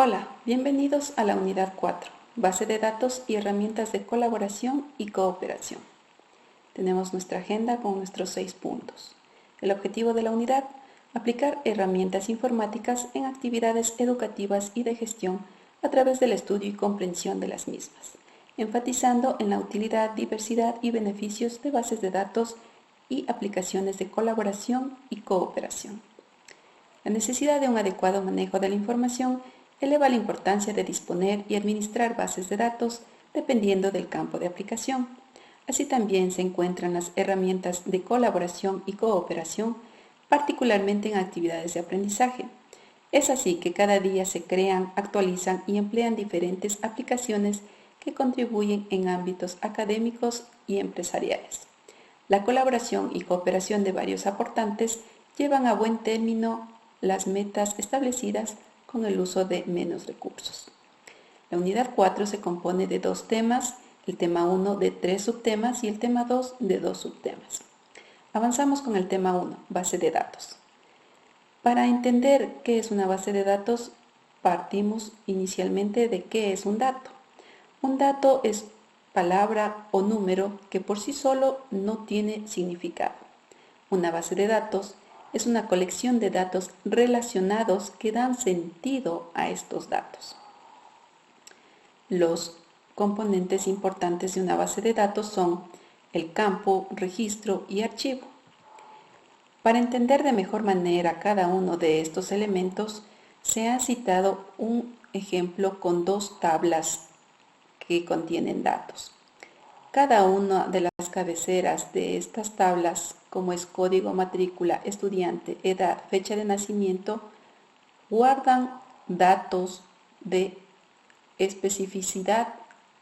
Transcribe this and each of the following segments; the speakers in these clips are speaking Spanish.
Hola, bienvenidos a la unidad 4, base de datos y herramientas de colaboración y cooperación. Tenemos nuestra agenda con nuestros 6 puntos. El objetivo de la unidad, aplicar herramientas informáticas en actividades educativas y de gestión a través del estudio y comprensión de las mismas, enfatizando en la utilidad, diversidad y beneficios de bases de datos y aplicaciones de colaboración y cooperación. La necesidad de un adecuado manejo de la información eleva la importancia de disponer y administrar bases de datos dependiendo del campo de aplicación. Así también se encuentran las herramientas de colaboración y cooperación, particularmente en actividades de aprendizaje. Es así que cada día se crean, actualizan y emplean diferentes aplicaciones que contribuyen en ámbitos académicos y empresariales. La colaboración y cooperación de varios aportantes llevan a buen término las metas establecidas con el uso de menos recursos. La unidad 4 se compone de 2 temas, el tema 1 de 3 subtemas y el tema 2 de 2 subtemas. Avanzamos con el tema 1, base de datos. Para entender qué es una base de datos, partimos inicialmente de qué es un dato. Un dato es palabra o número que por sí solo no tiene significado. Una base de datos es una colección de datos relacionados que dan sentido a estos datos. Los componentes importantes de una base de datos son el campo, registro y archivo. Para entender de mejor manera cada uno de estos elementos, se ha citado un ejemplo con 2 tablas que contienen datos. Cada una de las cabeceras de estas tablas, como es código, matrícula, estudiante, edad, fecha de nacimiento, guardan datos de especificidad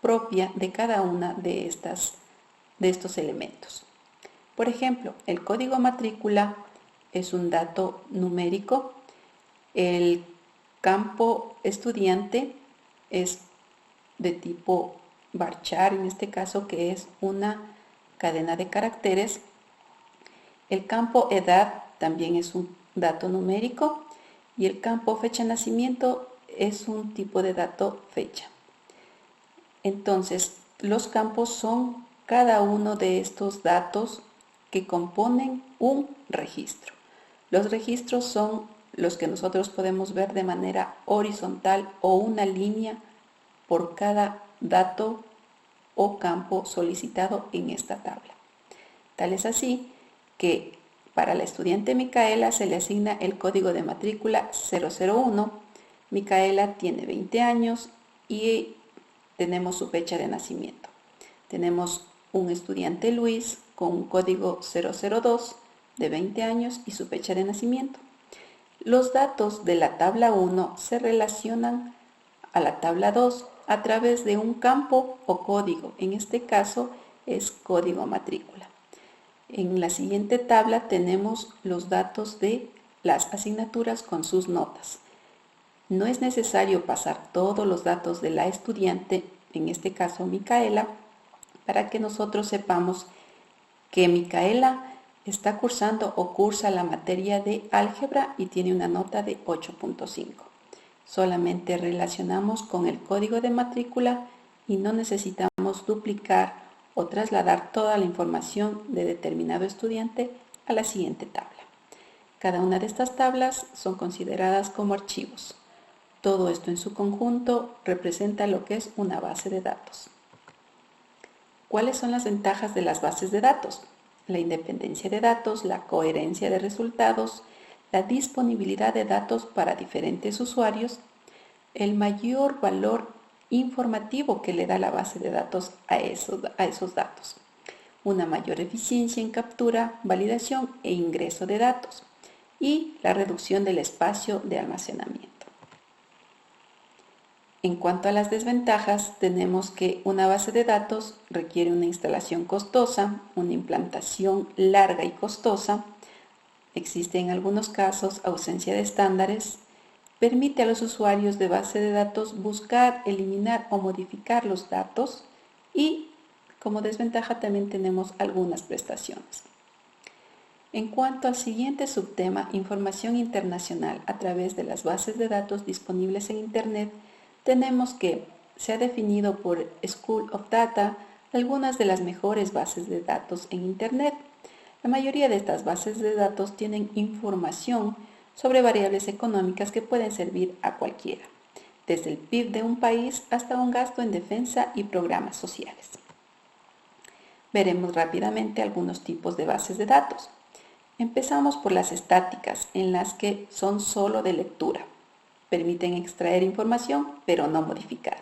propia de cada una de estos elementos. Por ejemplo, el código matrícula es un dato numérico, el campo estudiante es de tipo varchar, en este caso, que es una cadena de caracteres. El campo edad también es un dato numérico y el campo fecha de nacimiento es un tipo de dato fecha. Entonces, los campos son cada uno de estos datos que componen un registro. Los registros son los que nosotros podemos ver de manera horizontal o una línea por cada dato o campo solicitado en esta tabla. Tal es así que para la estudiante Micaela se le asigna el código de matrícula 001. Micaela tiene 20 años y tenemos su fecha de nacimiento. Tenemos un estudiante Luis con un código 002 de 20 años y su fecha de nacimiento. Los datos de la tabla 1 se relacionan a la tabla 2 a través de un campo o código, en este caso es código matrícula. En la siguiente tabla tenemos los datos de las asignaturas con sus notas. No es necesario pasar todos los datos de la estudiante, en este caso Micaela, para que nosotros sepamos que Micaela está cursando o cursa la materia de álgebra y tiene una nota de 8.5. Solamente relacionamos con el código de matrícula y no necesitamos duplicar o trasladar toda la información de determinado estudiante a la siguiente tabla. Cada una de estas tablas son consideradas como archivos. Todo esto en su conjunto representa lo que es una base de datos. ¿Cuáles son las ventajas de las bases de datos? La independencia de datos, la coherencia de resultados, la disponibilidad de datos para diferentes usuarios, el mayor valor informativo que le da la base de datos a esos datos, una mayor eficiencia en captura, validación e ingreso de datos y la reducción del espacio de almacenamiento. En cuanto a las desventajas, tenemos que una base de datos requiere una instalación costosa, una implantación larga y costosa, existe en algunos casos ausencia de estándares, permite a los usuarios de base de datos buscar, eliminar o modificar los datos y como desventaja también tenemos algunas prestaciones. En cuanto al siguiente subtema, información internacional a través de las bases de datos disponibles en Internet, tenemos que se ha definido por School of Data algunas de las mejores bases de datos en Internet. La mayoría de estas bases de datos tienen información sobre variables económicas que pueden servir a cualquiera, desde el PIB de un país hasta un gasto en defensa y programas sociales. Veremos rápidamente algunos tipos de bases de datos. Empezamos por las estáticas, en las que son solo de lectura. Permiten extraer información, pero no modificar.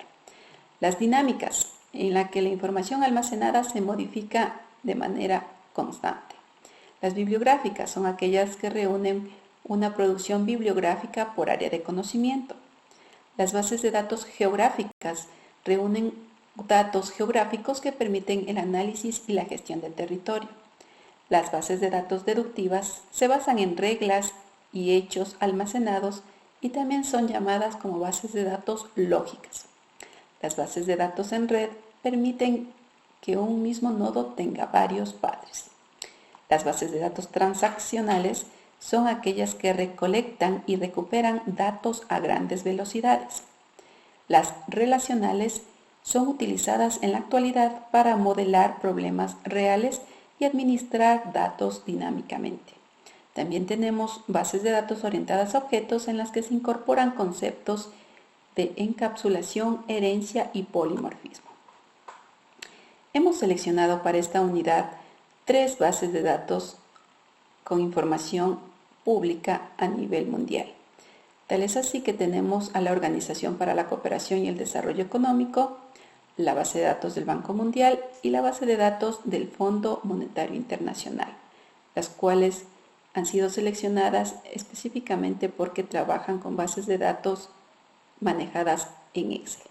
Las dinámicas, en las que la información almacenada se modifica de manera constante. Las bibliográficas son aquellas que reúnen una producción bibliográfica por área de conocimiento. Las bases de datos geográficas reúnen datos geográficos que permiten el análisis y la gestión del territorio. Las bases de datos deductivas se basan en reglas y hechos almacenados y también son llamadas como bases de datos lógicas. Las bases de datos en red permiten que un mismo nodo tenga varios padres. Las bases de datos transaccionales son aquellas que recolectan y recuperan datos a grandes velocidades. Las relacionales son utilizadas en la actualidad para modelar problemas reales y administrar datos dinámicamente. También tenemos bases de datos orientadas a objetos en las que se incorporan conceptos de encapsulación, herencia y polimorfismo. Hemos seleccionado para esta unidad 3 bases de datos con información pública a nivel mundial. Tal es así que tenemos a la Organización para la Cooperación y el Desarrollo Económico, la base de datos del Banco Mundial y la base de datos del Fondo Monetario Internacional, las cuales han sido seleccionadas específicamente porque trabajan con bases de datos manejadas en Excel.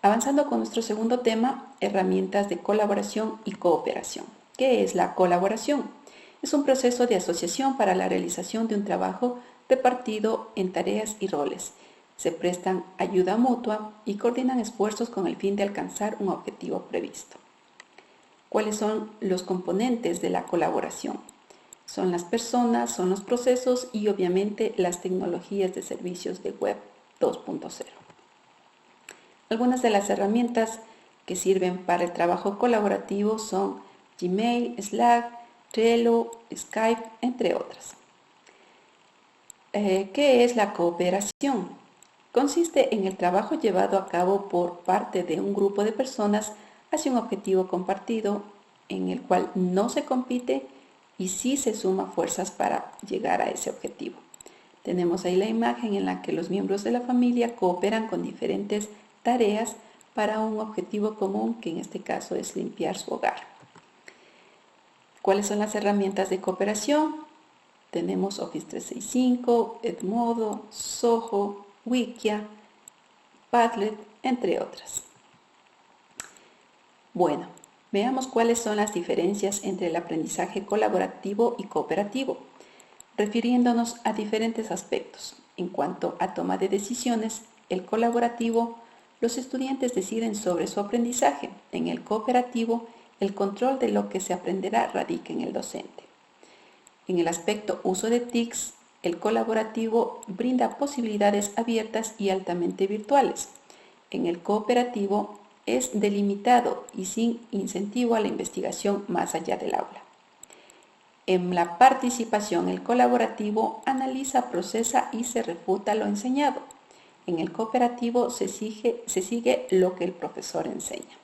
Avanzando con nuestro segundo tema, herramientas de colaboración y cooperación. ¿Qué es la colaboración? Es un proceso de asociación para la realización de un trabajo repartido en tareas y roles. Se prestan ayuda mutua y coordinan esfuerzos con el fin de alcanzar un objetivo previsto. ¿Cuáles son los componentes de la colaboración? Son las personas, son los procesos y obviamente las tecnologías de servicios de web 2.0. Algunas de las herramientas que sirven para el trabajo colaborativo son Gmail, Slack, Trello, Skype, entre otras. ¿Qué es la cooperación? Consiste en el trabajo llevado a cabo por parte de un grupo de personas hacia un objetivo compartido en el cual no se compite y sí se suma fuerzas para llegar a ese objetivo. Tenemos ahí la imagen en la que los miembros de la familia cooperan con diferentes tareas para un objetivo común, que en este caso es limpiar su hogar. ¿Cuáles son las herramientas de cooperación? Tenemos Office 365, Edmodo, Zoho, Wikia, Padlet, entre otras. Bueno, veamos cuáles son las diferencias entre el aprendizaje colaborativo y cooperativo, refiriéndonos a diferentes aspectos. En cuanto a toma de decisiones, el colaborativo, los estudiantes deciden sobre su aprendizaje. En el cooperativo, el control de lo que se aprenderá radica en el docente. En el aspecto uso de TICs, el colaborativo brinda posibilidades abiertas y altamente virtuales. En el cooperativo es delimitado y sin incentivo a la investigación más allá del aula. En la participación, el colaborativo analiza, procesa y se refuta lo enseñado. En el cooperativo se sigue lo que el profesor enseña.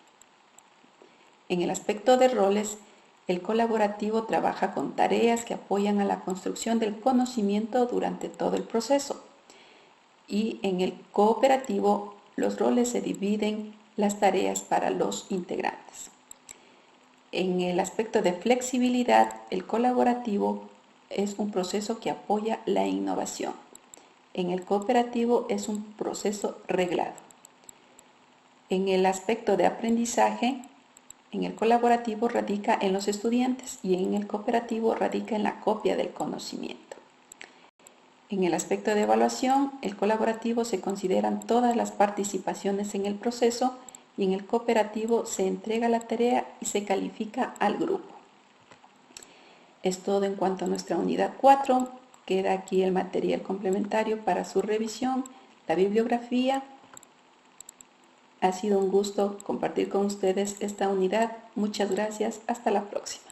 En el aspecto de roles, el colaborativo trabaja con tareas que apoyan a la construcción del conocimiento durante todo el proceso. Y en el cooperativo, los roles se dividen las tareas para los integrantes. En el aspecto de flexibilidad, el colaborativo es un proceso que apoya la innovación. En el cooperativo es un proceso reglado. En el aspecto de aprendizaje, en el colaborativo radica en los estudiantes y en el cooperativo radica en la copia del conocimiento. En el aspecto de evaluación, el colaborativo se consideran todas las participaciones en el proceso y en el cooperativo se entrega la tarea y se califica al grupo. Es todo en cuanto a nuestra unidad 4. Queda aquí el material complementario para su revisión, la bibliografía. Ha sido un gusto compartir con ustedes esta unidad. Muchas gracias. Hasta la próxima.